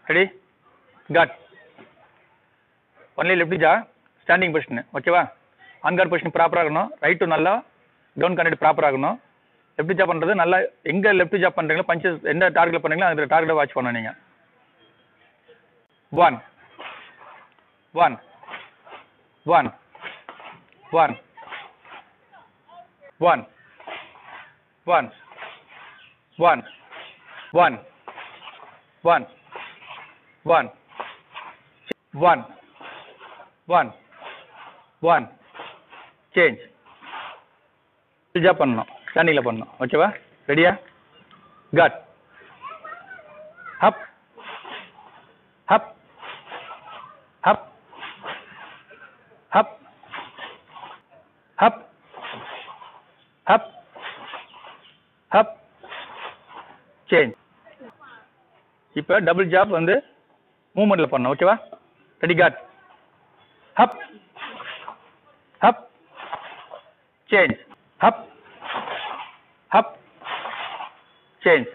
ready cut only left ஜா standing position ஓகேவா on card position ப்ராப்பராக இருக்கணும் ரைட்டு நல்லா டவுன் கனெக்ட் ப்ராப்பராக இருக்கணும் லெஃப்ட் ஜா பண்ணுறது நல்லா எங்கே லெஃப்ட் ஜா பண்ணுறீங்களோ பஞ்சஸ் எந்த டார்கெட் பண்ணுறீங்களோ அந்த டார்கெட்டை வாட்ச் பண்ணணும் நீங்கள் 1 1 1 1 1 1 1 1 1 1 1 1 1 சேஞ்ச் ஜாப் பண்ணணும் ஸ்டாண்டிங்கில் பண்ணணும் ஓகேவா ரெடியா cut hub hub hub hub hub hub hub change இப்போ டபுள் ஜாப் வந்து மூவ்மெண்ட்டில் பண்ணணும் ஓகேவா ready cut hub hub change hub hub change